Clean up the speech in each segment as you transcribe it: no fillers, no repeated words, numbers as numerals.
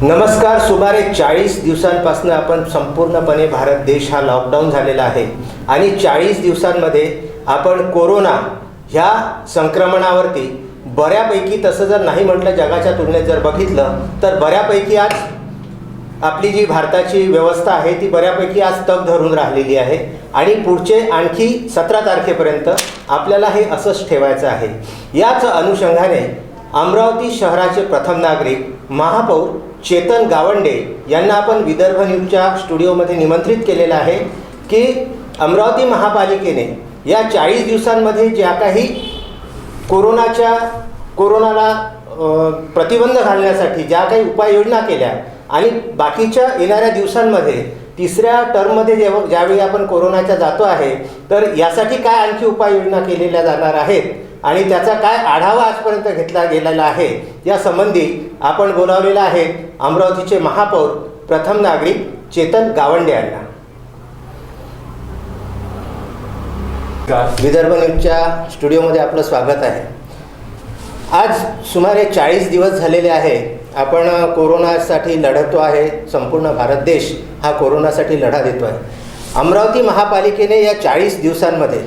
नमस्कार. सुमारे 40 दिवसांपासून आपण संपूर्णपणे भारत देश हा लॉकडाऊन झालेला आहे आणि 40 दिवसांमध्ये आपण कोरोना ह्या संक्रमणावरती बऱ्यापैकी, तसं जर नाही म्हटलं जगाच्या तुलनेत जर बघितलं तर बऱ्यापैकी आज आपली जी भारताची व्यवस्था आहे ती बऱ्यापैकी आज तग धरून राहिलेली आहे आणि पुढचे आणखी 17 तारखेपर्यंत आपल्याला हे असंच ठेवायचं आहे. याच अनुषंगाने अमरावती शहराचे प्रथम नागरिक महापौर चेतन गावंडे यांना आपण विदर्भ न्यूजच्या स्टुडिओमध्ये निमंत्रित केलेलं आहे की अमरावती महापालिकेने या 40 दिवसांमध्ये ज्या काही कोरोनाला प्रतिबंध घालण्यासाठी ज्या काही उपाययोजना केल्या आणि बाकीच्या येणाऱ्या दिवसांमध्ये तिसऱ्या टर्ममध्ये ज्यावेळी आपण कोरोनाच्या जातो आहे तर यासाठी काय आणखी उपाययोजना केलेल्या जाणार आहेत आणि त्याचा काय आढावा आजपर्यंत घेतला गेलेला आहे या संबंधी आपण बोलावलेला आहे अमरावतीचे महापौर प्रथम नागरिक चेतन गावंडे यांना. विदर्भ न्यूजच्या स्टुडिओमध्ये आपलं स्वागत आहे. आज सुमारे 40 दिवस झालेले आहे आपण कोरोनासाठी लढतो आहे. संपूर्ण भारत देश हा कोरोनासाठी लढा देतो आहे. अमरावती महापालिकेने या 40 दिवसांमध्ये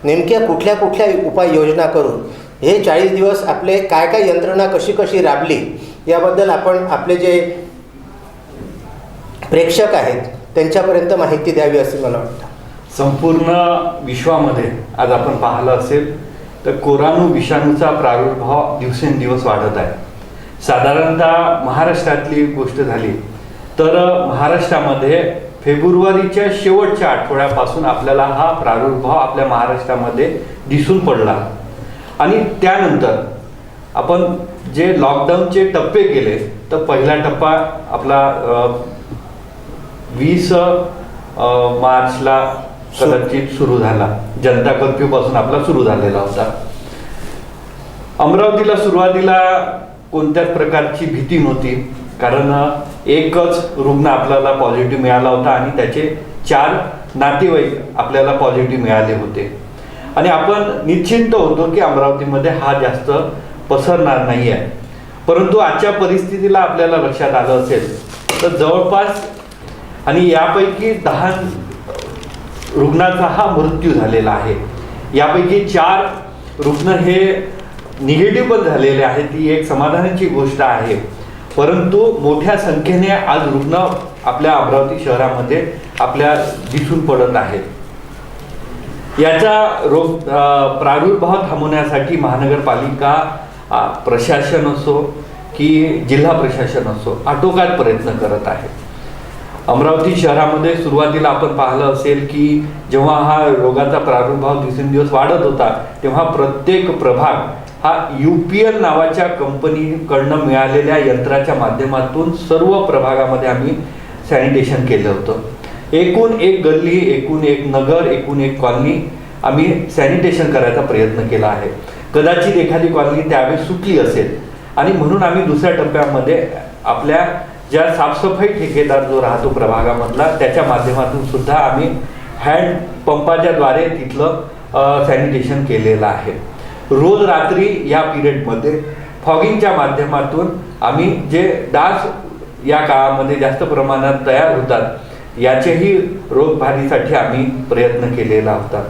नेमक्या कुठल्या उपाययोजना करून हे 40 दिवस आपले काय यंत्रणा कशी राबली याबद्दल आपण आपले जे प्रेक्षक आहेत त्यांच्यापर्यंत माहिती द्यावी असे मला वाटतं. संपूर्ण विश्वामध्ये आज आपण पाहिलं असेल तर कोरोना विषाणूचा प्रादुर्भाव दिवसेंदिवस वाढत आहे. साधारणतः महाराष्ट्रातली गोष्ट झाली तर महाराष्ट्रामध्ये फेब्रुवारीच्या शेवटच्या आठवड्यापासून आपल्याला हा प्रादुर्भाव आपल्या महाराष्ट्रामध्ये दिसून पडला आणि त्यानंतर आपण जे लॉकडाऊनचे टप्पे केले तर पहिला टप्पा आपला 20 मार्चला कदाचित सुरू झाला. जनता कर्फ्यू पासून आपला सुरू झालेला होता. अमरावतीला सुरुवातीला कोणत्याच प्रकारची भीती नव्हती कारण एकच रुग्ण आपल्याला पॉझिटिव्ह मिळाला होता आणि त्याचे 4 नातेवाईक आपल्याला पॉझिटिव्ह मिळाले होते आणि आपण निश्चिंत होतो की अमरावतीमध्ये हा जास्त पसरणार नाही आहे. परंतु आजच्या परिस्थितीला आपल्याला लक्षात आलं असेल तर जवळपास आणि यापैकी 10 रुग्णांचा हा मृत्यू झालेला आहे. यापैकी 4 रुग्ण हे निगेटिव्ह पण झालेले आहेत. ती एक समाधानाची गोष्ट आहे. परंतु मोठ्या संख्येने आज रुग्ण आपल्या अमरावती शहरामध्ये आपल्या दिसून पडत आहेत. याचा प्रादुर्भाव थांबवण्यासाठी महानगरपालिका प्रशासन असो की जिल्हा प्रशासन असो आटोकाट प्रयत्न करत आहे. अमरावती शहरामध्ये सुरुवातीला आपण पाहिलं असेल की जेव्हा हा रोगाचा प्रादुर्भाव दिवसेंदिवस वाढत होता तेव्हा प्रत्येक प्रभाग हा UPL नावाच्या कंपनीकडनं मिळालेल्या यंत्राच्या माध्यमातून सर्व प्रभागामध्ये आम्ही सॅनिटेशन केलं होतं. एकूण एक गल्ली, एकूण एक नगर, एकूण एक कॉलनी आम्ही सॅनिटेशन करायचा प्रयत्न केला आहे. कदाचित एखादी कॉलनी त्यावेळेस सुटली असेल आणि म्हणून आम्ही दुसऱ्या टप्प्यामध्ये आपल्या ज्या साफसफाई ठेकेदार जो राहतो प्रभागामधला त्याच्या माध्यमातून सुद्धा आम्ही हँड पंपाच्या द्वारे तिथलं सॅनिटेशन केलेलं आहे. रोज रात्री या पिरियडमध्ये फॉगिंगच्या माध्यमातून आम्ही जे डास या काळामध्ये जास्त प्रमाणात तयार होतात याचेही रोखभारीसाठी आम्ही प्रयत्न केलेला होता.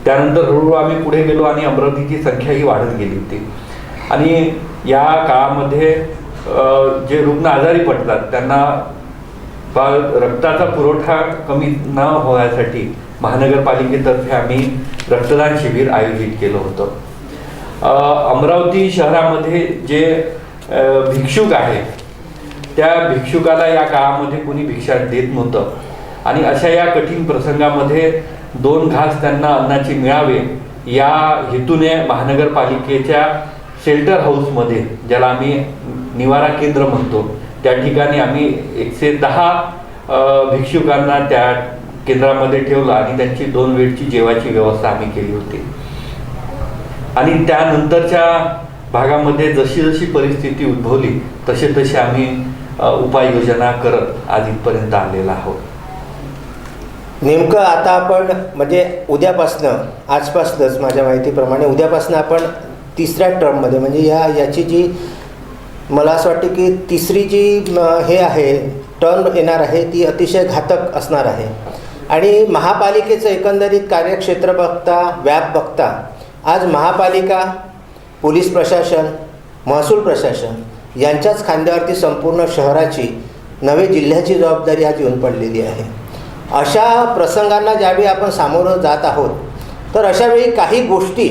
त्यानंतर हळूहळू आम्ही पुढे गेलो आणि अमरावतीची संख्याही वाढत गेली होती आणि या काळामध्ये जे रुग्ण आजारी पडतात त्यांना रक्ताचा पुरवठा कमी न होण्यासाठी महानगरपालिकेतर्फे आम्ही रक्तदान शिबिर आयोजित केलं होतं. अमरावती शहरामध्ये जे भिक्षुक आहे त्या भिक्षुकाला या काळामध्ये कोणी भिक्षा देत नव्हतं आणि अशा या कठीण प्रसंगामध्ये 2 घास त्यांना अन्नाची मिळावे या हेतूने महानगरपालिकेच्या शेल्टर हाऊसमध्ये ज्याला आम्ही निवारा केंद्र म्हणतो त्या ठिकाणी आम्ही 110 भिक्षुकांना त्या केंद्रामध्ये ठेवलं आणि त्यांची 2 वेळची जेवायची व्यवस्था आम्ही केली होती. आणि त्यानंतरच्या भागामध्ये जशी परिस्थिती उद्भवली तसे आम्ही उपाययोजना करत आज इथपर्यंत आलेला आहोत. नेमकं आता आपण म्हणजे उद्यापासनं आजपासूनच माझ्या माहितीप्रमाणे उद्यापासनं आपण 3ऱ्या टर्ममध्ये म्हणजे याची जी मला असं वाटतं की तिसरी जी हे आहे टर्न येणार आहे ती अतिशय घातक असणार आहे. आणि महापालिकेचं एकंदरीत कार्यक्षेत्र बघता, व्याप बघता, आज महापालिका, पोलीस प्रशासन, महसूल प्रशासन यांच्याच खांद्यावरती संपूर्ण शहराची नवे जिल्ह्याची जबाबदारी आज येऊन पडलेली आहे. अशा प्रसंगांना ज्यावेळी आपण सामोरं जात आहोत तर अशावेळी काही गोष्टी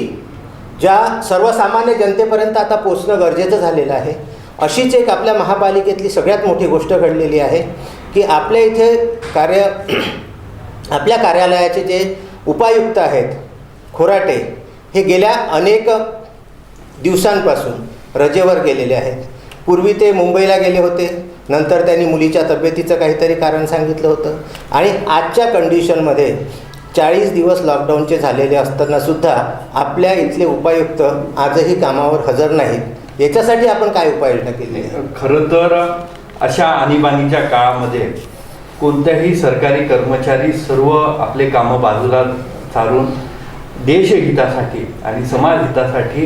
ज्या सर्वसामान्य जनतेपर्यंत आता पोचणं गरजेचं झालेलं आहे. अशीच एक आपल्या महापालिकेतली सगळ्यात मोठी गोष्ट घडलेली आहे की आपल्या इथे आपल्या कार्यालयाचे जे उपायुक्त आहेत खोराटे, हे गेल्या अनेक दिवसांपासून रजेवर गेलेले आहेत. पूर्वी ते मुंबईला गेले होते, नंतर त्यांनी मुलीच्या तब्येतीचं काहीतरी कारण सांगितलं होतं आणि आजच्या कंडिशनमध्ये 40 दिवस लॉकडाऊनचे झालेले असतानासुद्धा आपल्या इथले उपायुक्त आजही कामावर हजर नाहीत. याच्यासाठी आपण काय उपाययोजना केली आहे? खरं तर अशा आणीबाणीच्या काळामध्ये कोणत्याही सरकारी कर्मचारी सर्व आपले कामं बाजूला सारून देशहितासाठी आणि समाजहितासाठी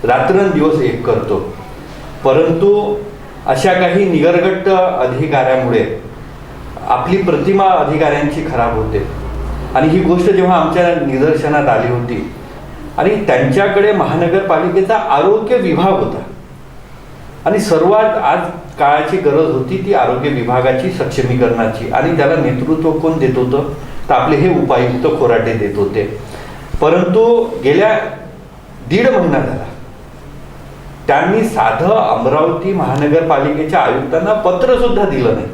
रात्रंदिवस एक करतो. परंतु अशा काही निगरगट्ट अधिकाऱ्यामुळे आपली प्रतिमा अधिकाऱ्यांची खराब होते. आणि ही गोष्ट जेव्हा आमच्या निदर्शनात आली होती आणि त्यांच्याकडे महानगरपालिकेचा आरोग्य विभाग होता आणि सर्वात आज काळाची गरज होती ती आरोग्य विभागाची सक्षमीकरणाची, आणि त्याला नेतृत्व कोण देत होतं तर आपले हे उपायुक्त खोराटे देत होते. परंतु गेल्या 1.5 महिना झाला त्यांनी साधं अमरावती महानगरपालिकेच्या आयुक्तांना पत्र सुद्धा दिलं नाही.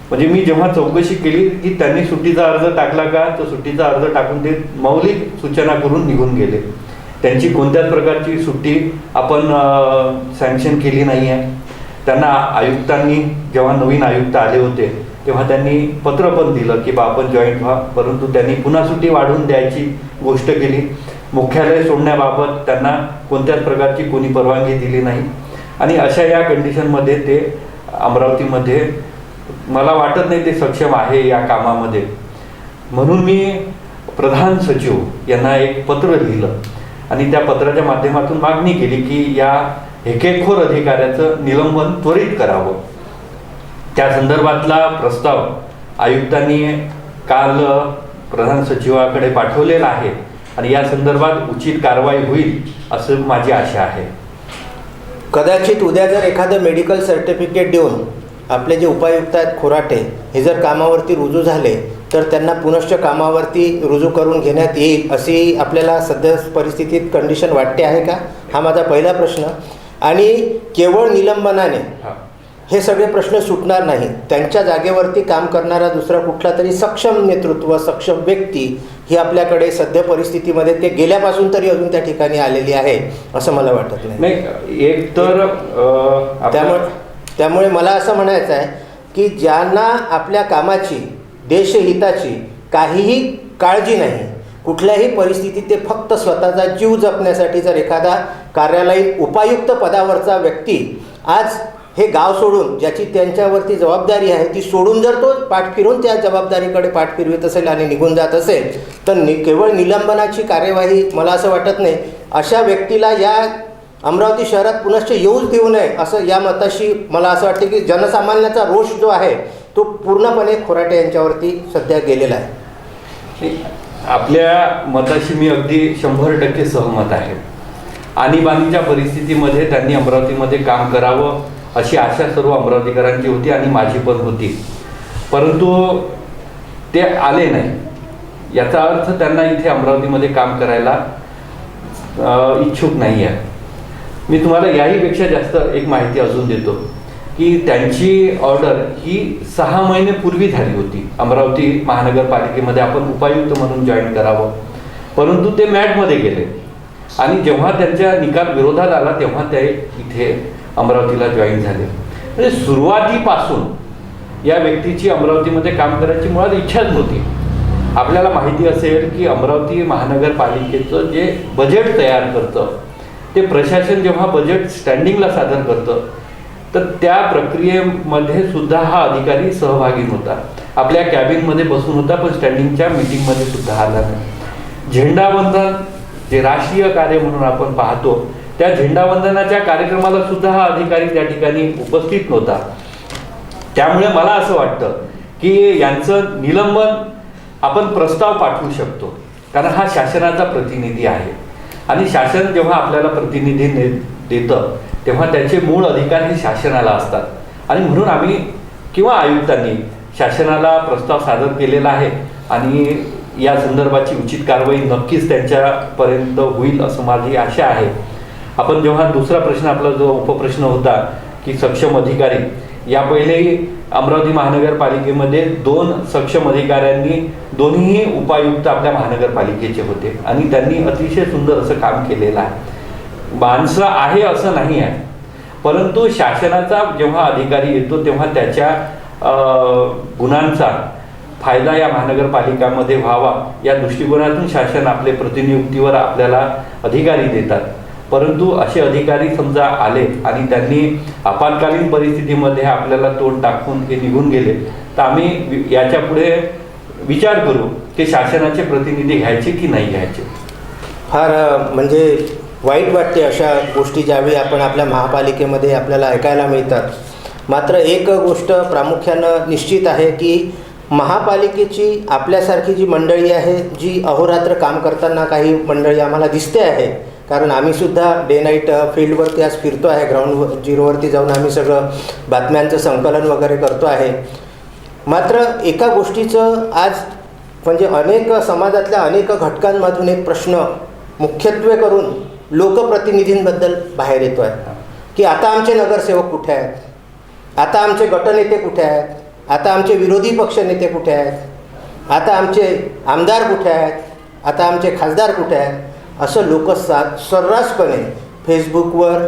म्हणजे मी जेव्हा चौकशी केली की त्यांनी सुट्टीचा अर्ज टाकला का, तर सुट्टीचा अर्ज टाकून ते मौलिक सूचना करून निघून गेले. त्यांची कोणत्याच प्रकारची सुट्टी आपण सँक्शन केली नाही आहे. त्यांना आयुक्तांनी जेव्हा नवीन आयुक्त आले होते तेव्हा त्यांनी पत्र पण दिलं की बा आपण जॉईंट व्हा, परंतु त्यांनी पुन्हा सुट्टी वाढवून द्यायची गोष्ट केली. मुख्यालय सोडण्याबाबत त्यांना कोणत्याच प्रकारची कोणी परवानगी दिली नाही. आणि अशा या कंडिशनमध्ये ते अमरावतीमध्ये मला वाटत नाही ते सक्षम आहे या कामामध्ये. म्हणून मी प्रधान सचिव यांना एक पत्र लिहिलं आणि त्या पत्राच्या माध्यमातून मागणी केली की या हेकेखोर अधिकाऱ्याचं निलंबन त्वरित करावं. त्या संदर्भातला प्रस्ताव आयुक्तांनी काल प्रधान सचिवाकडे पाठवलेला आहे आणि या संदर्भात उचित कारवाई होईल असं माझी आशा आहे. कदाचित उद्या जर एखादं मेडिकल सर्टिफिकेट देऊन आपले जे उपायुक्त आहेत खोराटे हे जर कामावरती रुजू झाले तर त्यांना पुनश्च कामावरती रुजू करून घेण्यात येईल अशी आपल्याला सध्या परिस्थितीत कंडिशन वाटते आहे का, हा माझा पहिला प्रश्न. आणि केवळ निलंबनाने हे सगळे प्रश्न सुटणार नाही. त्यांच्या जागेवरती काम करणारा दुसरा कुठला तरी सक्षम नेतृत्व, सक्षम व्यक्ती ही आपल्याकडे सध्या परिस्थितीमध्ये ते गेल्यापासून तरी अजून त्या ठिकाणी आलेली आहे असं मला वाटत नाही. एक तर त्यामुळे मला असं म्हणायचं आहे की ज्यांना आपल्या कामाची, देशहिताची काहीही काळजी नाही, कुठल्याही परिस्थितीत ते फक्त स्वतःचा जीव जपण्यासाठी जर एखादा कार्यालयीन उपायुक्त पदावरचा व्यक्ती आज हे गाव सोडून, ज्याची त्यांच्यावरती जबाबदारी आहे ती सोडून जर तो पाठ फिरून त्या जबाबदारीकडे पाठ फिरवित असेल आणि निघून जात असेल तर केवळ निलंबनाची कार्यवाही मला असं वाटत नाही. अशा व्यक्तीला या अमरावती शहरात पुनश्च येऊच देऊ नये असं या मताशी मला असं वाटतं की जनसामान्याचा रोष जो आहे तो पूर्णपणे खोराटे यांच्यावरती सध्या गेलेला आहे. आपल्या मताशी मी अगदी 100% सहमत आहे. आणीबाणीच्या परिस्थितीमध्ये त्यांनी अमरावतीमध्ये काम करावं अशी आशा सर्व अमरावतीकरांची होती आणि माझी पण होती. परंतु ते आले नाही. याचा अर्थ त्यांना इथे अमरावतीमध्ये काम करायला इच्छुक नाही आहे. मी तुम्हाला याहीपेक्षा जास्त एक माहिती अजून देतो की त्यांची ऑर्डर ही 6 महिने पूर्वी झाली होती. अमरावती महानगरपालिकेमध्ये आपण उपायुक्त म्हणून जॉईन करावं, परंतु ते मॅटमध्ये गेले आणि जेव्हा त्यांच्या निकाल विरोधात आला तेव्हा ते इथे अमरावतीला जॉईन झाले. म्हणजे सुरुवातीपासून या व्यक्तीची अमरावतीमध्ये काम करायची मुळात इच्छाच नव्हती. आपल्याला माहिती असेल की अमरावती महानगरपालिकेचं जे बजेट तयार करतं ते प्रशासन जेव्हा बजेट स्टँडिंगला सादर करतं तर त्या प्रक्रियेमध्ये सुद्धा हा अधिकारी सहभागी नव्हता. आपल्या कॅबिनमध्ये बसून होता पण स्टँडिंगच्या मीटिंगमध्ये सुद्धा आला नाही. झेंडावंदन जे राष्ट्रीय कार्य म्हणून आपण पाहतो त्या झेंडावंदनाच्या कार्यक्रमाला सुद्धा हा अधिकारी त्या ठिकाणी उपस्थित नव्हता. त्यामुळे मला असं वाटतं की यांचं निलंबन आपण प्रस्ताव पाठवू शकतो, कारण हा शासनाचा प्रतिनिधी आहे आणि शासन जेव्हा आपल्याला प्रतिनिधी देतं तेव्हा त्याचे मूळ अधिकार हे शासनाला असतात आणि म्हणून आम्ही किंवा आयुक्तांनी शासनाला प्रस्ताव सादर केलेला आहे आणि या संदर्भाची उचित कारवाई नक्कीच त्यांच्यापर्यंत होईल असं माझी आशा आहे. आपण जेव्हा दुसरा प्रश्न आपला जो उपप्रश्न होता की सक्षम अधिकारी, या पहिलेही अमरावती महानगरपालिकेमध्ये 2 सक्षम अधिकाऱ्यांनी दोन्ही उपायुक्त आपल्या महानगरपालिकेचे होते आणि त्यांनी अतिशय सुंदर असं काम केलेलं आहे. माणसं आहे असं नाही आहे, परंतु शासनाचा जेव्हा अधिकारी येतो तेव्हा त्याच्या गुणांचा फायदा या महानगरपालिकामध्ये व्हावा या दृष्टिकोनातून शासन आपले प्रतिनियुक्तीवर आपल्याला अधिकारी देतात. परंतु असे अधिकारी समजा आले आणि त्यांनी आपत्कालीन परिस्थितीमध्ये आपल्याला तोंड टाकून हे निघून गेले तर आम्ही याच्या पुढे विचार करू की शासनाचे प्रतिनिधी घ्यायचे की नाही घ्यायचे. फार म्हणजे वाईट वाटते अशा गोष्टी ज्यावेळी आपण आपल्या महापालिकेमध्ये आपल्याला ऐकायला मिळतात. मात्र एक गोष्ट प्रामुख्यानं निश्चित आहे की महापालिकेची आपल्यासारखी जी मंडळी आहे जी अहोरात्र काम करताना काही मंडळी आम्हाला दिसते आहे, कारण आम्हीसुद्धा डे नाईट फील्डवरती आज फिरतो आहे, ग्राउंड झिरोवरती जाऊन आम्ही सगळं बातम्यांचं संकलन वगैरे करतो आहे. मात्र एका गोष्टीचं आज म्हणजे अनेक समाजातल्या अनेक घटकांमधून एक प्रश्न मुख्यत्वे करून लोकप्रतिनिधींबद्दल बाहेर येतो आहे की आता आमचे नगरसेवक कुठे आहेत, आता आमचे गटनेते कुठे आहेत, आता आमचे विरोधी पक्षनेते कुठे आहेत, आता आमचे आमदार कुठे आहेत, आता आमचे खासदार कुठे आहेत, असं लोक सर्रासपणे फेसबुकवर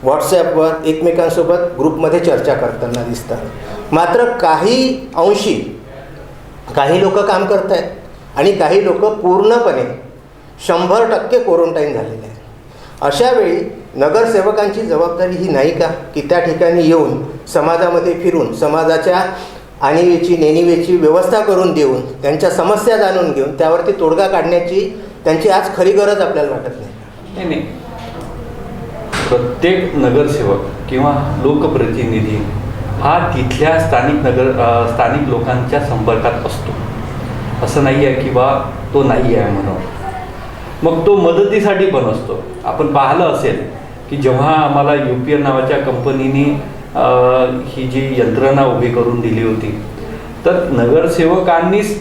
व्हॉट्सॲपवर एकमेकांसोबत ग्रुपमध्ये चर्चा करताना दिसतात. मात्र काही अंशी काही लोक काम करत आहेत आणि काही लोक पूर्णपणे 100% क्वारंटाईन झालेले आहेत. अशावेळी नगरसेवकांची जबाबदारी ही नाही का की त्या ठिकाणी येऊन समाजामध्ये फिरून समाजाच्या आणीवेची नेणीवेची व्यवस्था करून देऊन त्यांच्या समस्या जाणून घेऊन त्यावरती तोडगा काढण्याची त्यांची आज खरी गरज आपल्याला वाटत नाही. नाही, प्रत्येक नगरसेवक किंवा लोकप्रतिनिधी हा तिथल्या स्थानिक लोकांच्या संपर्कात असतो. असं नाही आहे की बा तो नाही आहे म्हणून, मग तो मदतीसाठी पण असतो. आपण पाहिलं असेल की जेव्हा आम्हाला UPN नावाच्या कंपनीने ही जी यंत्रणा उभी करून दिली होती तर नगरसेवकांनीच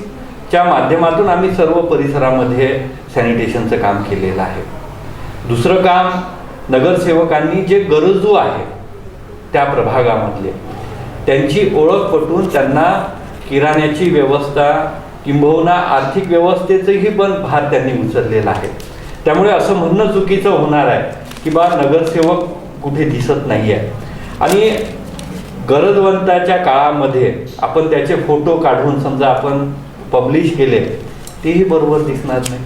च्या माध्यमातून आम्ही सर्व परिसरामध्ये सॅनिटेशनचं काम केलेलं आहे. दुसरं काम नगरसेवकांनी जे गरजू आहे त्या प्रभागामधले त्यांची ओळख पटवून त्यांना किराण्याची व्यवस्था किंबहुना आर्थिक व्यवस्थेचंही पण भार त्यांनी उचललेला आहे. त्यामुळे असं म्हणणं चुकीचं होणार आहे की बा नगरसेवक कुठे दिसत नाही आहे. आणि गरजवंताच्या काळामध्ये आपण त्याचे फोटो काढून समजा आपण पब्लिश केले तेही बरोबर दिसणार नाही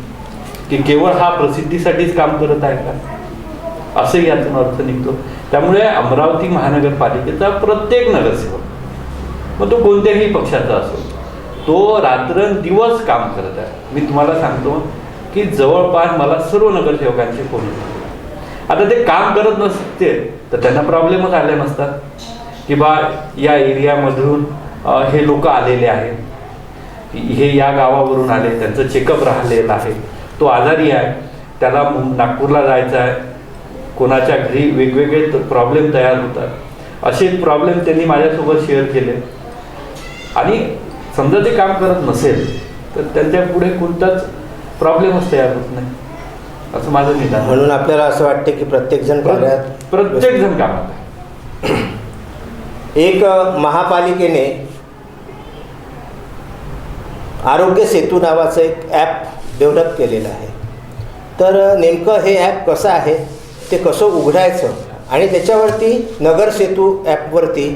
की केवळ हा प्रसिद्धीसाठीच काम करत आहे का, असंही यातून अर्थ निघतो. त्यामुळे अमरावती महानगरपालिकेचा प्रत्येक नगरसेवक, मग तो कोणत्याही पक्षाचा असो, तो रात्रंदिवस काम करत आहे. मी तुम्हाला सांगतो की जवळपास मला सर्व नगरसेवकांचे फोन येतात. आता ते काम करत नसते तर त्यांना प्रॉब्लेमच आले नसतात की बा या एरियामधून हे लोक आलेले आहेत, हे या गावावरून आले, त्यांचं चेकअप राहिलेलं आहे, तो आजारी आहे, त्याला नागपूरला जायचं आहे, कोणाच्या घरी वेगवेगळे प्रॉब्लेम तयार होतात. असे प्रॉब्लेम त्यांनी माझ्यासोबत शेअर केले आणि समजा ते काम करत नसेल तर त्यांच्या पुढे कोणताच प्रॉब्लेमच तयार होत नाही असं माझं निदान. म्हणून आपल्याला असं वाटते की प्रत्येकजण कामात एक महापालिकेने आरोग्य सेतू नावाचं एक ॲप डेव्हलप केलेलं आहे. तर नेमकं हे ॲप कसं आहे, ते कसं उघडायचं आणि त्याच्यावरती नगर सेतू ॲपवरती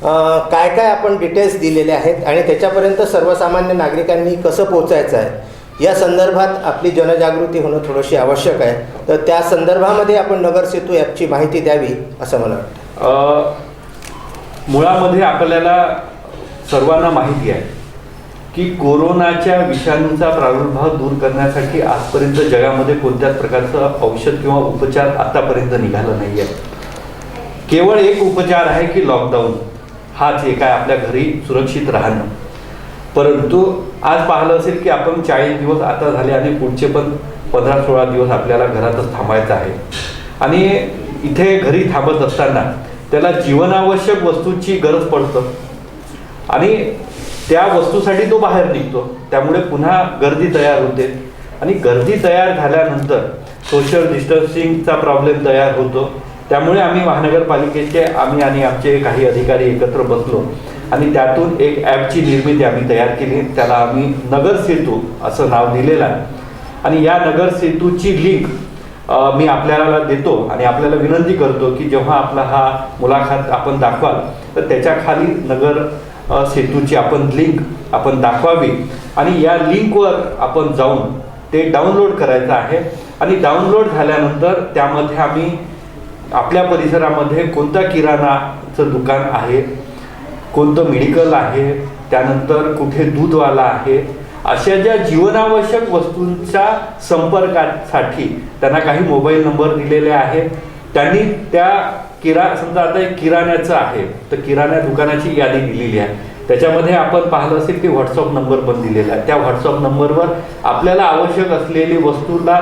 काय काय आपण डिटेल्स दिलेले आहेत आणि त्याच्यापर्यंत सर्वसामान्य नागरिकांनी कसं पोचायचं आहे या संदर्भात आपली जनजागृती होणं थोडीशी आवश्यक आहे. तर त्या संदर्भामध्ये आपण नगर सेतू ॲपची माहिती द्यावी असं मला वाटतं. मुळामध्ये आपल्याला सर्वांना माहिती आहे की कोरोनाच्या विषाणूचा प्रादुर्भाव दूर करण्यासाठी आजपर्यंत जगामध्ये कोणत्याच प्रकारचं औषध किंवा उपचार आतापर्यंत निघाला नाही आहे. केवळ एक उपचार आहे की लॉकडाऊन, हाच एक आहे, आपल्या घरी सुरक्षित राहणं. परंतु आज पाहिलं असेल की आपण 40 दिवस आता झाले आणि पुढचे पण 15-16 दिवस आपल्याला घरातच थांबायचं आहे. आणि इथे घरी थांबत असताना त्याला जीवनावश्यक वस्तूंची गरज पडतं आणि त्या वस्तूसाठी तो बाहेर निघतो. त्यामुळे पुन्हा गर्दी तयार होते आणि गर्दी तयार झाल्यानंतर सोशल डिस्टन्सिंगचा प्रॉब्लेम तयार होतो. त्यामुळे आम्ही महानगरपालिकेचे आणि आमचे काही अधिकारी एकत्र बसलो आणि त्यातून एक ॲपची निर्मिती आम्ही तयार केली. त्याला आम्ही नगर सेतू असं नाव दिलेलं आहे. आणि या नगर सेतूची लिंक मी आपल्याला देतो आणि आपल्याला विनंती करतो की जेव्हा आपला हा मुलाखत आपण दाखवाल तर त्याच्या खाली नगर सेतूची आपण लिंक आपण दाखवावी आणि या लिंकवर आपण जाऊन ते डाउनलोड करायचं आहे. आणि डाउनलोड झाल्यानंतर त्यामध्ये आम्ही आपल्या परिसरामध्ये कोणतं किराणाचं दुकान आहे, कोणतं मेडिकल आहे, त्यानंतर कुठे दूधवाला आहे, अशा ज्या जीवनावश्यक वस्तूंच्या संपर्कासाठी त्यांना काही मोबाईल नंबर दिलेले आहेत. त्यांनी त्या समजा आता एक किराण्याचं आहे तर किराणा दुकानाची यादी दिलेली आहे. त्याच्यामध्ये आपण पाहिलं असेल की व्हॉट्सअप नंबर पण दिलेला आहे. त्या व्हॉट्सअप नंबरवर आपल्याला आवश्यक असलेली वस्तूला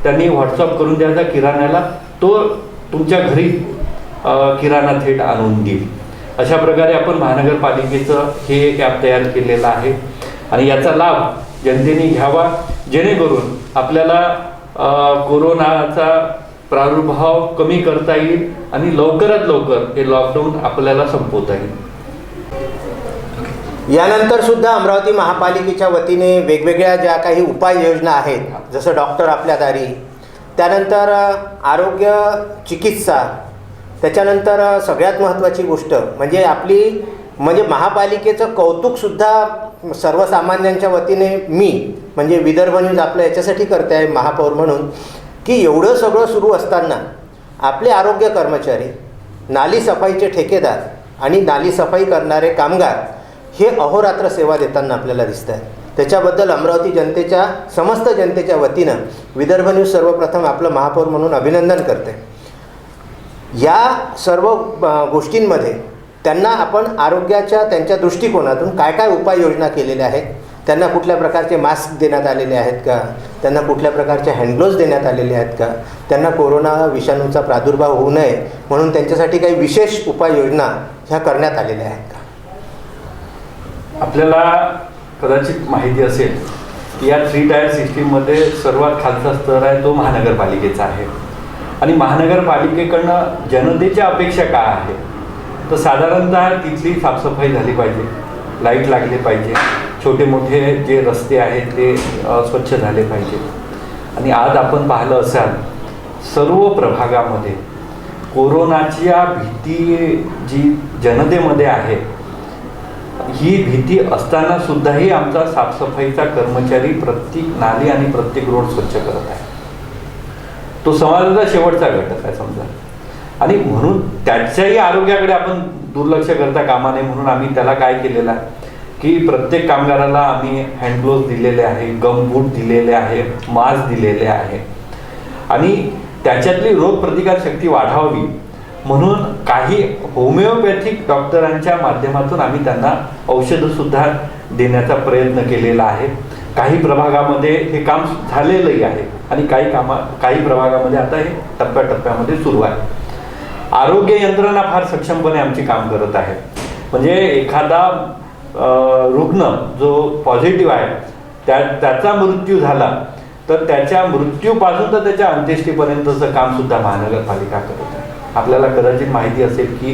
त्यांनी व्हॉट्सअप करून द्यायचा किराण्याला, तो तुमच्या घरी किराणा थेट आणून देईल. अशा प्रकारे आपण महानगरपालिकेचं हे एक ॲप तयार केलेलं आहे आणि याचा लाभ जनतेने घ्यावा जेणेकरून आपल्याला कोरोनाचा प्रादुर्भाव कमी करता येईल आणि लवकरात लवकर हे लॉकडाऊन आपल्याला संपवता येईल. यानंतर सुद्धा अमरावती महापालिकेच्या वतीने वेगवेगळ्या ज्या काही उपाययोजना आहेत, जसं डॉक्टर आपल्या दारी, त्यानंतर आरोग्य चिकित्सा, त्याच्यानंतर सगळ्यात महत्त्वाची गोष्ट म्हणजे महापालिकेचं कौतुकसुद्धा सर्वसामान्यांच्या वतीने मी म्हणजे विदर्भ न्यूज आपलं याच्यासाठी करते आहे महापौर म्हणून, की एवढं सगळं सुरू असताना आपले आरोग्य कर्मचारी, नाली सफाईचे ठेकेदार आणि नाली सफाई करणारे कामगार हे अहोरात्र सेवा देताना आपल्याला दिसत आहेत. त्याच्याबद्दल अमरावती जनतेच्या समस्त जनतेच्या वतीनं विदर्भ न्यूज सर्वप्रथम आपलं महापौर म्हणून अभिनंदन करते. या सर्व गोष्टींमध्ये त्यांना आपण आरोग्याच्या त्यांच्या दृष्टिकोनातून काय काय उपाययोजना केलेल्या आहेत, त्यांना कुठल्या प्रकारचे मास्क देण्यात आलेले आहेत का, त्यांना कुठल्या प्रकारचे हँडग्लोव्ज देण्यात आलेले आहेत का, त्यांना कोरोना विषाणूचा प्रादुर्भाव होऊ नये म्हणून त्यांच्यासाठी काही विशेष उपाययोजना ह्या करण्यात आलेल्या आहेत का. आपल्याला कदाचित माहिती असेल की या 3 टायर सिस्टीममध्ये सर्वात खालचा स्तर आहे तो महानगरपालिकेचा आहे. आणि महानगरपालिकेकडनं जनतेच्या अपेक्षा काय आहे तर साधारणतः तिथली साफसफाई झाली पाहिजे, लाईट लागले पाहिजे, छोटे मोठे जे रस्ते आहेत ते स्वच्छ झाले पाहिजे. आणि आज आपण पाहिलं असाल सर्व प्रभागामध्ये कोरोनाच्या भीती जी जनतेमध्ये आहे, ही भीती असताना सुद्धाही आमचा साफसफाईचा कर्मचारी प्रत्येक नाली आणि प्रत्येक रोड स्वच्छ करत आहे. तो समाजाचा शेवटचा घटक आहे समजा. आणि म्हणून त्याच्याही आरोग्याकडे आपण दुर्लक्ष करता कामा नये म्हणून आम्ही त्याला काय केलेलं आहे की प्रत्येक कामगाराला आम्ही हँडग्लोव्ज दिलेले आहे, गमबूट दिलेले आहे, मास्क दिलेले आहे. आणि त्याच्यातली रोगप्रतिकारशक्ती वाढावी म्हणून काही होमिओपॅथिक डॉक्टरांच्या माध्यमातून आम्ही त्यांना औषधंसुद्धा देण्याचा प्रयत्न केलेला आहे. काही प्रभागामध्ये हे काम झालेलंही आहे आणि काही प्रभागामध्ये आता हे टप्प्याटप्प्यामध्ये सुरू आहे. आरोग्य यंत्रणा फार सक्षमपणे आमची काम करत आहे. म्हणजे एखादा रुग्ण जो पॉझिटिव्ह आहे त्याचा मृत्यू झाला तर त्याच्या मृत्यूपासून तर त्याच्या अंत्येष्टीपर्यंतचं कामसुद्धा महानगरपालिका करत आहे. आपल्याला कदाचित माहिती असेल की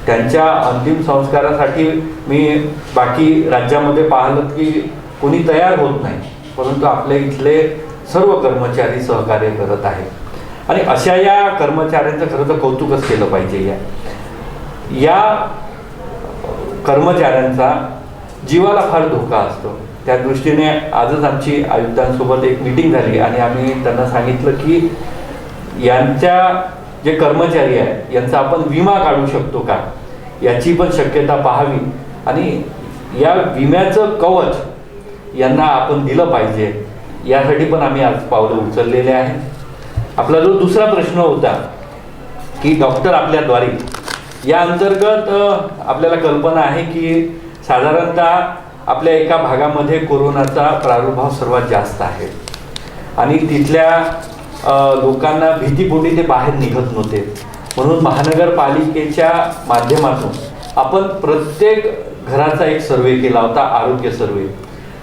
त्यांच्या अंतिम संस्कारासाठी मी बाकी राज्यामध्ये पाहिलं की कोणी तयार होत नाही, परंतु आपल्या इथले सर्व कर्मचारी सहकार्य करत आहेत. आणि अशा या कर्मचाऱ्यांचं खरं तर कौतुकच केलं पाहिजे. या कर्मचाऱ्यांचा जीवाला फार धोका असतो. त्या दृष्टीने आजच आमची आयुक्तांसोबत एक मीटिंग झाली आणि आम्ही त्यांना सांगितलं की यांच्या जे कर्मचारी आहे यांचा आपण विमा काढू शकतो का याची पण शक्यता पाहावी. आणि या विम्याचं कवच यांना आपण दिलं पाहिजे, यासाठी पण आम्ही आज पावलं उचललेले आहे. आपला जो दुसरा प्रश्न होता की डॉक्टर आपल्याद्वारे, या अंतर्गत आपल्याला कल्पना आहे की साधारणतः आपल्या एका भागामध्ये कोरोनाचा प्रादुर्भाव सर्वात जास्त आहे आणि तिथल्या लोकांना भीतीपोटी ते बाहेर निघत नव्हते. म्हणून महानगरपालिकेच्या माध्यमातून आपण प्रत्येक घराचा एक सर्वे केला होता, आरोग्य सर्वे,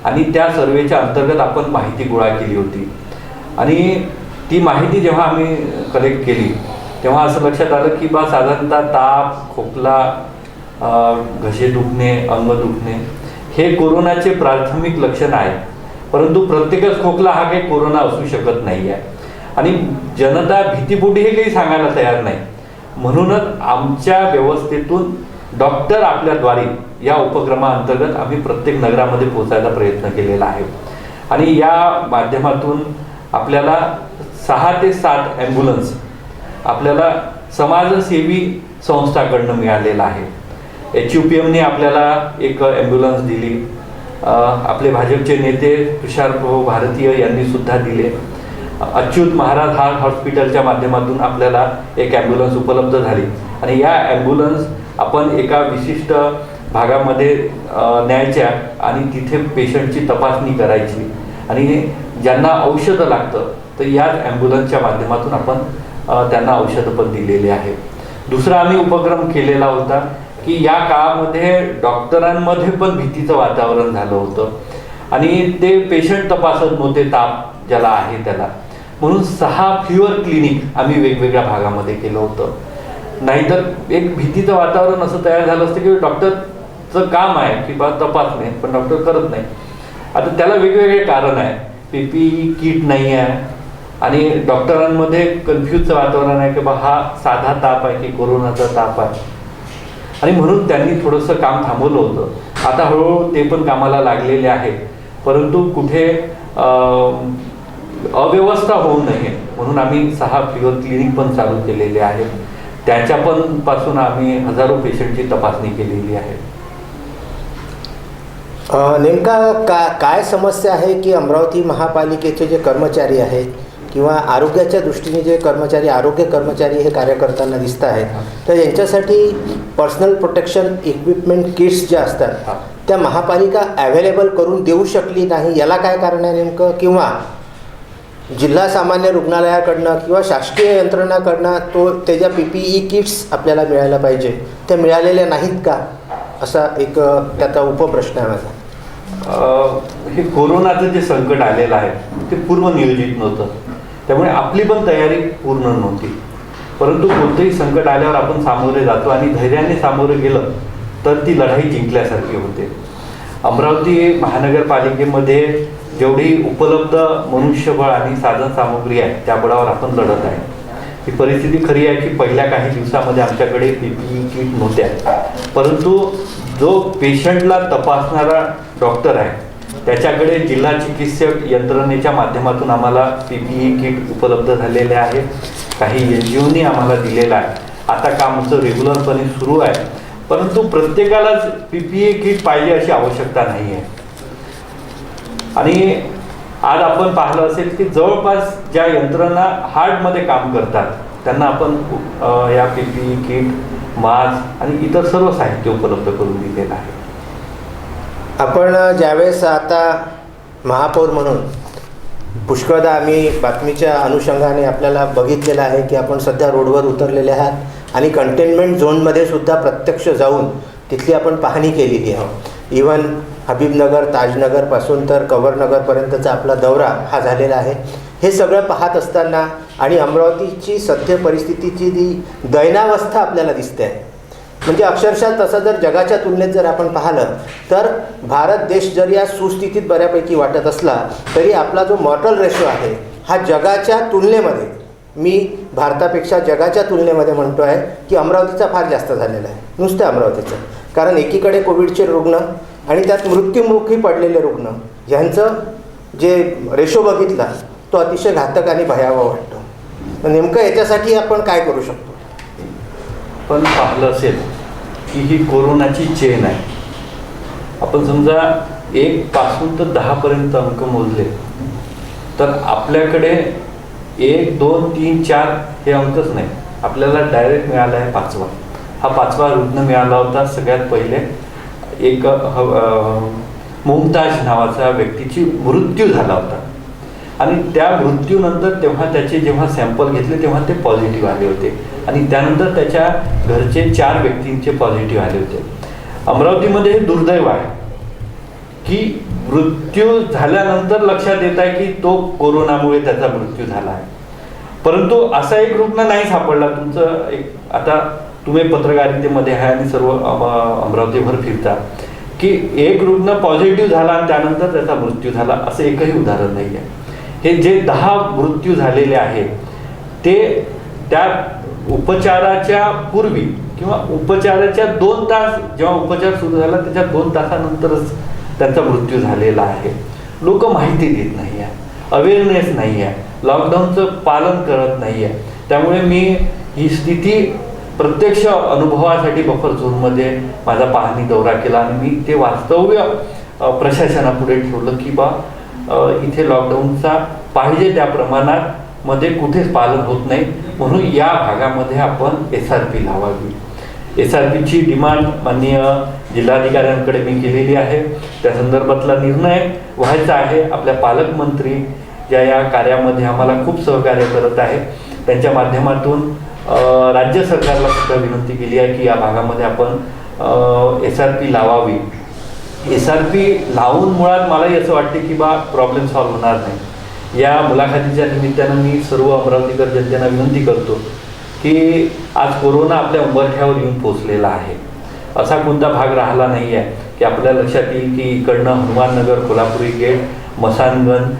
आणि त्या सर्वेच्या अंतर्गत आपण माहिती गोळा केली होती. आणि ती माहिती जेव्हा आम्ही कलेक्ट केली तेव्हा असं लक्षात आलं की साधारणतः ताप, खोकला, घसे दुखणे, अंग दुखणे हे कोरोनाचे प्राथमिक लक्षण आहे. परंतु प्रत्येकच खोकला हा काही कोरोना असू शकत नाही आहे आणि जनता भीतीपोटी हे काही सांगायला तयार नाही. म्हणूनच आमच्या व्यवस्थेतून डॉक्टर आपल्याद्वारे या उपक्रमाअंतर्गत आम्ही प्रत्येक नगरामध्ये पोहोचायचा प्रयत्न केलेला आहे. आणि या माध्यमातून आपल्याला 6 ते 7 ॲम्ब्युलन्स आपल्याला समाजसेवी संस्थाकडनं मिळालेला आहे. HUPMने आपल्याला एक ॲम्ब्युलन्स दिली, आपले भाजपचे नेते तुषार भारतीय यांनी सुद्धा दिले. अच्युत महाराज हार्ट हॉस्पिटलच्या माध्यमातून आपल्याला एक ॲम्ब्युलन्स उपलब्ध झाली आणि या ॲम्ब्युलन्स आपण एका विशिष्ट भागामध्ये न्यायच्या आणि तिथे पेशंटची तपासणी करायची आणि ज्यांना औषधं लागतं तर या ॲम्ब्युलन्सच्या माध्यमातून आपण त्यांना औषधं पण दिलेली आहे. दुसरा आम्ही उपक्रम केलेला होता की या काळामध्ये डॉक्टरांमध्ये पण भीतीचं वातावरण झालं होतं आणि ते पेशंट तपासत नव्हते, ताप ज्याला आहे त्याला. म्हणून 6 फ्युअर क्लिनिक आम्ही वेगवेगळ्या भागामध्ये केलं होतं. नाहीतर एक भीतीचं वातावरण असं तयार झालं असतं की डॉक्टरचं काम आहे की तपासणे, पण डॉक्टर करत नाही. आता त्याला वेगवेगळे कारण आहे. PPE किट नाही आहे आणि डॉक्टरांमध्ये कन्फ्यूजचं वातावरण आहे की हा साधा ताप आहे की कोरोनाचा ताप आहे, आणि म्हणून त्यांनी थोडंसं काम थांबवलं होतं. आता हळूहळू ते पण कामाला लागलेले आहे. परंतु कुठे अव्यवस्था होऊ नये म्हणून आम्ही 6 फ्युअर क्लिनिक पण चालू केलेले आहेत. त्याच्या पण पासून आम्ही हजारो पेशंटची तपासणी केलेली आहे. नेमका काय समस्या आहे की अमरावती महापालिकेचे जे कर्मचारी आहेत किंवा आरोग्याच्या दृष्टीने जे कर्मचारी, आरोग्य कर्मचारी हे कार्य करताना दिसत आहेत, तर यांच्यासाठी पर्सनल प्रोटेक्शन इक्विपमेंट किट्स ज्या असतात त्या महापालिका अवेलेबल करून देऊ शकली नाही, याला काय कारण आहे नेमकं? किंवा जिल्हा सामान्य रुग्णालयाकडनं किंवा शासकीय यंत्रणाकडनं त्याच्या PPE किट्स आपल्याला मिळायला पाहिजे, त्या मिळालेल्या नाहीत का, असा एक त्याचा उपप्रश्न आहे माझा. हे कोरोनाचं जे संकट आलेलं आहे ते पूर्व नियोजित नव्हतं, त्यामुळे आपली पण तयारी पूर्ण नव्हती. परंतु कोणतंही संकट आल्यावर आपण सामोरे जातो आणि धैर्याने सामोरे गेलं तर ती लढाई जिंकल्यासारखी होते. अमरावती महानगरपालिकेमध्ये जेवढी उपलब्ध मनुष्यबळ आणि साधनसामुग्री आहे त्या बळावर आपण लढत आहे. ही परिस्थिती खरी आहे की पहिल्या काही दिवसामध्ये आमच्याकडे PPE किट नव्हत्या, परंतु जो पेशंटला तपासणारा डॉक्टर आहे त्याच्याकडे जिल्हा चिकित्सक यंत्रणेच्या माध्यमातून आम्हाला PPE किट उपलब्ध झालेले आहे. काही NGOनी आम्हाला दिलेलं आहे. आता काम आमचं रेग्युलरपणे सुरू आहे, परंतु प्रत्येकालाच PPE किट पाहिजे अशी आवश्यकता नाही आहे. आणि आज आपण पाहिलं असेल की जवळपास ज्या यंत्रणा हार्टमध्ये काम करतात त्यांना आपण या PPE किट, मास्क आणि इतर सर्व साहित्य उपलब्ध करून दिलेलं आहे. आपण ज्यावेळेस आता महापौर म्हणून पुष्कळदा आम्ही बातमीच्या अनुषंगाने आपल्याला बघितलेलं आहे की आपण सध्या रोडवर उतरलेले आहात आणि कंटेनमेंट झोनमध्ये सुद्धा प्रत्यक्ष जाऊन तिथली आपण पाहणी केलेली आहे. इवन हबीबनगर, ताजनगरपासून तर कवरनगरपर्यंतचा आपला दौरा हा झालेला आहे. हे सगळं पाहत असताना आणि अमरावतीची सध्या परिस्थितीची जी दैनावस्था आपल्याला दिसते आहे, म्हणजे अक्षरशः तसं जर जगाच्या तुलनेत जर आपण पाहिलं तर भारत देश जर या सुस्थितीत बऱ्यापैकी वाटत असला तरी आपला जो मॉर्टल रेशो आहे हा जगाच्या तुलनेमध्ये, मी भारतापेक्षा जगाच्या तुलनेमध्ये म्हणतो आहे की अमरावतीचा फार जास्त झालेला आहे. नुसतं अमरावतीचं, कारण एकीकडे कोविडचे रुग्ण आणि त्यात मृत्युमुखी पडलेले रुग्ण ह्यांचं जे रेशो बघितला तो अतिशय घातक आणि भयावह वाटतो. नेमकं याच्यासाठी आपण काय करू शकतो? पण पाहिलं असेल की ही कोरोनाची चेन आहे. आपण समजा 1 पासून तर 10 पर्यंत अंक मोजले तर आपल्याकडे 1, 2, 3, 4 हे अंकच नाही. आपल्याला डायरेक्ट मिळाला आहे 5वा. हा 5वा रुग्ण मिळाला होता. सगळ्यात पहिले एक मुमताज नावाचा व्यक्तीची मृत्यू झाला होता आणि त्या मृत्यूनंतर तेव्हा त्याचे जेव्हा सॅम्पल घेतले तेव्हा ते पॉझिटिव्ह आले होते आणि त्यानंतर त्याच्या घरचे 4 व्यक्तींचे पॉझिटिव्ह आले होते. अमरावतीमध्ये हे दुर्दैव आहे की मृत्यू झाल्यानंतर लक्षात येत आहे की तो कोरोनामुळे त्याचा मृत्यू झाला आहे. परंतु असा एक रुग्ण नाही सापडला. तुमचं आता तुम्ही पत्रकारितेमध्ये आहे आणि सर्व अमरावतीभर फिरता की एक रुग्ण पॉझिटिव्ह झाला आणि त्यानंतर त्याचा मृत्यू झाला असं एकही उदाहरण नाही आहे. हे जे 10 मृत्यू झालेले आहेत ते त्या उपचाराच्या पूर्वी किंवा उपचाराच्या 2 तास जेव्हा उपचार सुरू झाला त्याच्या 2 तासानंतरच त्यांचा मृत्यू झालेला आहे. लोक माहिती देत नाही आहे, अवेअरनेस नाही आहे, लॉकडाऊनचं पालन करत नाही आहे. त्यामुळे मी ही स्थिती प्रत्यक्ष अनुभवासाठी बफर झोनमध्ये माझा पाहणी दौरा केला आणि मी ते वास्तव्य प्रशासनापुढे ठेवलं की इथे लॉकडाऊनचा पाहिजे त्या प्रमाणात मध्ये कुठेच पालन होत नाही, म्हणून या भागामध्ये आपण SRP लावावी. SRPची डिमांड माननीय जिल्हाधिकाऱ्यांकडे मी केलेली आहे. त्या संदर्भातला निर्णय व्हायचा आहे. आपल्या पालकमंत्री ज्या या कार्यामध्ये आम्हाला खूप सहकार्य करत आहे त्यांच्या माध्यमातून राज्य सरकारला सुद्धा विनंती केली आहे की या भागामध्ये आपण SRP लावावी. SRP लावून मुळात मलाही असं वाटते की प्रॉब्लेम सॉल्व्ह होणार नाही. या मुलाखतीच्या निमित्तानं मी सर्व अमरावतीकर जनतेला विनंती करतो की आज कोरोना आपल्या उंबरठ्यावर येऊन पोचलेला आहे. असा कोणता भाग राहिला नाही आहे की आपल्या लक्षात येईल की इकडनं हनुमाननगर, कोल्हापुरी गेट, मसानगंज,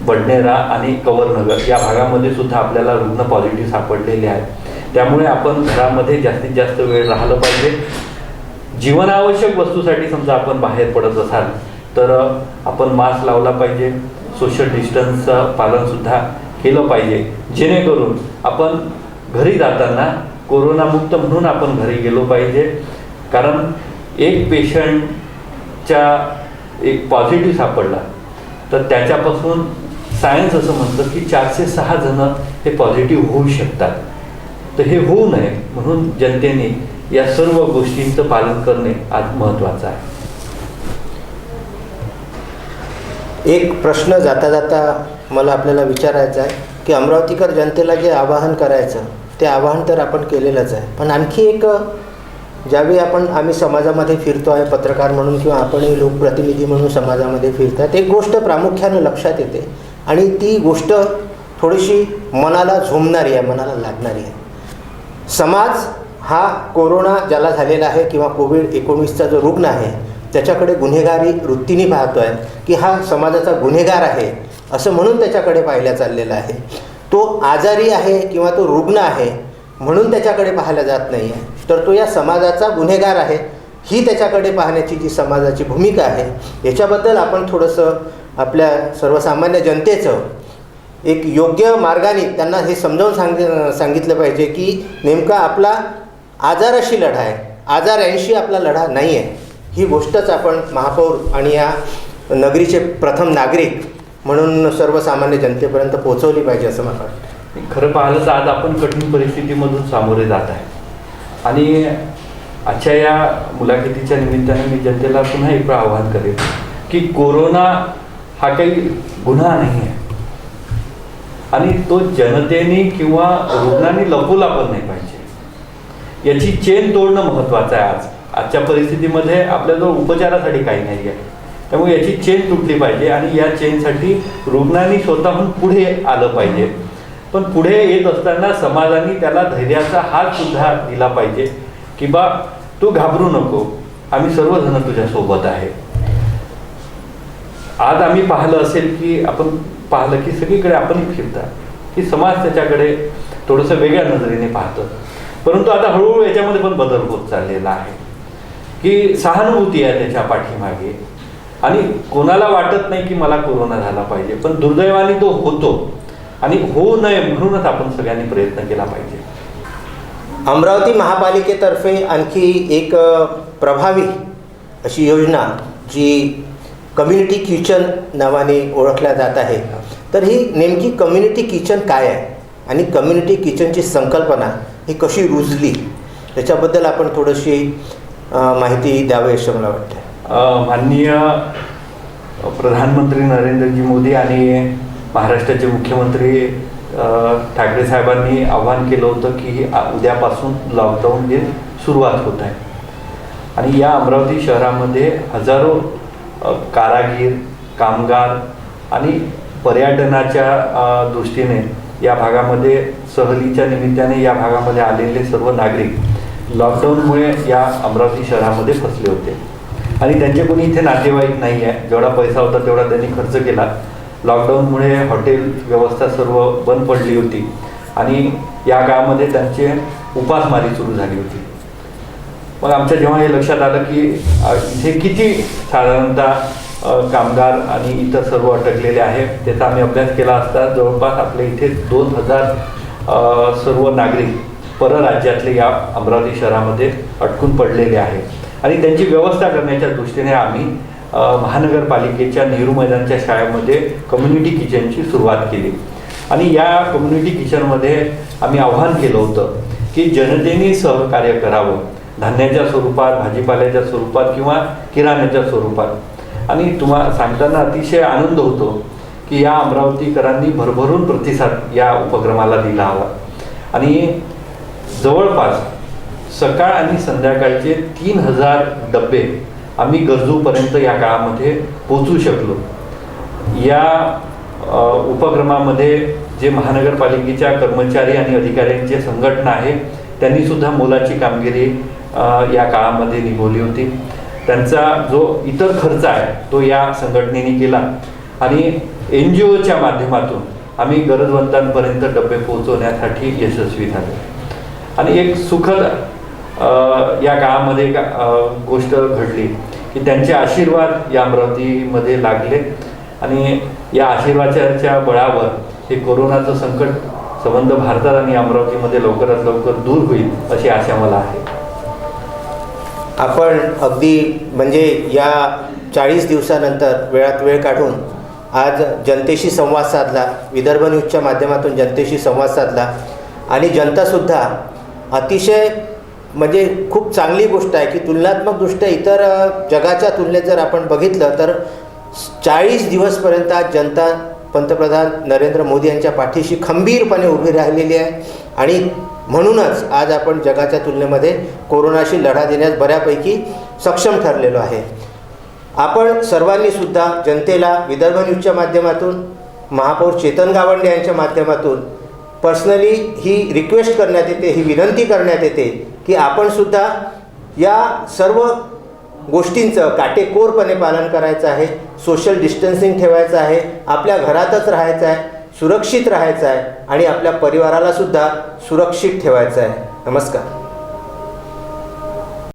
बडनेरा आणि कवरनगर या भागामध्ये सुद्धा आपल्याला रुग्ण पॉझिटिव्ह सापडलेले आहेत. त्यामुळे आपण घरामध्ये जास्तीत जास्त वेळ राहिलं पाहिजे. जीवनावश्यक वस्तूसाठी समजा आपण बाहेर पडत असाल तर आपण मास्क लावला पाहिजे, सोशल डिस्टन्सचं पालनसुद्धा केलं पाहिजे, जेणेकरून आपण घरी जाताना कोरोनामुक्त म्हणून आपण घरी गेलो पाहिजे. कारण एक पेशंटच्या एक पॉझिटिव्ह सापडला तर त्याच्यापासून सायन्स असं म्हणतं की 406 जण हे पॉझिटिव्ह होऊ शकतात. तर हे होऊ नये म्हणून जनतेने या सर्व गोष्टींचं पालन करणे आज महत्त्वाचं आहे. एक प्रश्न जाता जाता मला आपल्याला विचारायचा आहे की अमरावतीकर जनतेला जे आवाहन करायचं ते आवाहन तर आपण केलेलंच आहे, पण आणखी एक ज्यावेळी आम्ही समाजामध्ये फिरतो आहे पत्रकार म्हणून किंवा आपणही लोकप्रतिनिधी म्हणून समाजामध्ये फिरतात, एक गोष्ट प्रामुख्यानं लक्षात येते आणि ती गोष्ट थोडीशी मनाला झोंबणारी आहे, मनाला लागणारी आहे. समाज हा कोरोना ज्याला झालेला आहे किंवा कोविड-19चा जो रुग्ण आहे त्याच्याकडे गुन्हेगारी वृत्तीने पाहतो आहे की हा समाजाचा गुन्हेगार आहे असं म्हणून त्याच्याकडे पाहिल्या चाललेला आहे. तो आजारी आहे किंवा तो रुग्ण आहे म्हणून त्याच्याकडे पाहायला जात नाही आहे, तर तो या समाजाचा गुन्हेगार आहे ही त्याच्याकडे पाहण्याची जी समाजाची भूमिका आहे याच्याबद्दल आपण थोडंसं आपल्या सर्वसामान्य जनतेचं एक योग्य मार्गाने त्यांना हे समजावून सांगितलं पाहिजे की नेमका आपला आजाराशी लढा आहे, आजारांशी आपला लढा नाही आहे. ही गोष्टच आपण महापौर आणि या नगरीचे प्रथम नागरिक म्हणून सर्वसामान्य जनतेपर्यंत पोहोचवली पाहिजे असं मला वाटतं. खरं पाहिलं तर आज आपण कठीण परिस्थितीमधून सामोरे जात आहे आणि आजच्या या मुलाखतीच्या निमित्ताने मी जनतेला पुन्हा एक आवाहन करेन की कोरोना हा काही गुन्हा नाही आहे आणि तो जनतेने किंवा रुग्णांनी लपवला पण नाही पाहिजे. याची चेन तोडणं महत्त्वाचं आहे. आजच्या परिस्थितीमध्ये आपल्याजवळ उपचारासाठी काही नाही आहे, त्यामुळे याची चेन तुटली पाहिजे आणि या चेनसाठी रुग्णांनी स्वतःहून पुढे आलं पाहिजे. पण पुढे येत असताना समाजाने त्याला धैर्याचा हात सुद्धा दिला पाहिजे की तू घाबरू नको, आम्ही सर्वजण तुझ्यासोबत आहे. आज आम्ही पाहिलं असेल की आपण पाहिलं की सगळीकडे आपण फिरता की समाज त्याच्याकडे थोडंसं वेगळ्या नजरेने पाहतं, परंतु आता हळूहळू याच्यामध्ये पण बदल होत चाललेला आहे की सहानुभूती आहे त्याच्या पाठीमागे आणि कोणाला वाटत नाही की मला कोरोना झाला पाहिजे, पण दुर्दैवाने तो होतो आणि होऊ नये म्हणूनच आपण सगळ्यांनी प्रयत्न केला पाहिजे. अमरावती महापालिकेतर्फे आणखी एक प्रभावी अशी योजना जी कम्युनिटी किचन नावाने ओळखल्या जात आहे. तर ही नेमकी कम्युनिटी किचन काय आहे आणि कम्युनिटी किचनची संकल्पना ही कशी रुजली त्याच्याबद्दल आपण थोडीशी माहिती द्यावी असं मला वाटतं. माननीय प्रधानमंत्री नरेंद्रजी मोदी आणि महाराष्ट्राचे मुख्यमंत्री ठाकरे साहेबांनी आवाहन केलं होतं की उद्यापासून लॉकडाऊन ही सुरुवात होत आहे आणि या अमरावती शहरामध्ये हजारो कारागीर, कामगार आणि पर्यटनाच्या दृष्टीने या भागामध्ये सहलीच्या निमित्ताने या भागामध्ये आलेले सर्व नागरिक लॉकडाऊनमुळे या अमरावती शहरामध्ये फसले होते आणि त्यांचे कोणी इथे नातेवाईक नाही आहे. जेवढा पैसा होता तेवढा त्यांनी खर्च केला. लॉकडाऊनमुळे हॉटेल व्यवस्था सर्व बंद पडली होती आणि या काळामध्ये त्यांचे उपासमारी सुरू झाली होती. मग आमच्या जेव्हा हे लक्षात आलं की इथे किती साधारणतः कामगार आणि इतर सर्व अटकलेले आहेत त्याचा आम्ही अभ्यास केला असता जवळपास आपल्या इथे 2000 सर्व नागरिक परराज्यातले या अमरावती शहरामध्ये अटकून पडलेले आहेत आणि त्यांची व्यवस्था करण्याच्या दृष्टीने आम्ही महानगरपालिकेच्या नेहरू मैदानच्या शाळेमध्ये कम्युनिटी किचनची सुरुवात केली आणि या कम्युनिटी किचनमध्ये आम्ही आव्हान केलं होतं की जनतेने सहकार्य करावं धान्याच्या स्वरूपात, भाजीपाल्याच्या स्वरूपात किंवा किराण्याच्या स्वरूपात. आणि तुम्हाला सांगताना अतिशय आनंद होतो की या अमरावतीकरांनी भरभरून प्रतिसाद या उपक्रमाला दिला हवा आणि जवळपास सकाळ आणि संध्याकाळचे 3000 डबे आम्ही गरजूपर्यंत या काळामध्ये पोचू शकलो. या उपक्रमामध्ये जे महानगरपालिकेच्या कर्मचारी आणि अधिकाऱ्यांची संघटना आहे त्यांनी सुद्धा मोलाची कामगिरी या काळामध्ये निभवली होती. त्यांचा जो इतर खर्च आहे तो या संघटनेने केला आणि NGOच्या माध्यमातून आम्ही गरजवंतांपर्यंत डबे पोहोचवण्यासाठी यशस्वी झालो. आणि एक सुखद या काळामध्ये गोष्ट घडली की त्यांचे आशीर्वाद या अमरावतीमध्ये लागले आणि या आशीर्वादाच्या बळावर हे कोरोनाचं संकट संबंध भारतात आणि अमरावतीमध्ये लवकरात लवकर दूर होईल अशी आशा मला आहे. आपण अगदी म्हणजे या 40 दिवसानंतर वेळात वेळ काढून आज जनतेशी संवाद साधला, विदर्भ न्यूजच्या माध्यमातून जनतेशी संवाद साधला आणि जनतासुद्धा अतिशय म्हणजे खूप चांगली गोष्ट आहे की तुलनात्मकदृष्ट्या इतर जगाच्या तुलनेत जर आपण बघितलं तर 40 दिवसपर्यंत आज जनता पंतप्रधान नरेंद्र मोदी यांच्या पाठीशी खंबीरपणे उभी राहिलेली आहे आणि म्हणूनच आज आपण जगाच्या तुलनेमध्ये कोरोनाशी लढा देण्यास बऱ्यापैकी सक्षम ठरलेलो आहे. आपण सर्वांनी सुद्धा जनतेला विदर्भ न्यूजच्या माध्यमातून महापौर चेतन गावंडे यांच्या माध्यमातून पर्सनली ही रिक्वेस्ट करण्यात येते, ही विनंती करण्यात येते की आपण सुद्धा या सर्व गोष्टींचं काटेकोरपणे पालन करायचं आहे. सोशल डिस्टन्सिंग ठेवायचं आहे, आपल्या घरातच राहायचं आहे, सुरक्षित राहायचं आहे आणि आपल्या परिवाराला सुद्धा सुरक्षित ठेवायचं आहे. नमस्कार.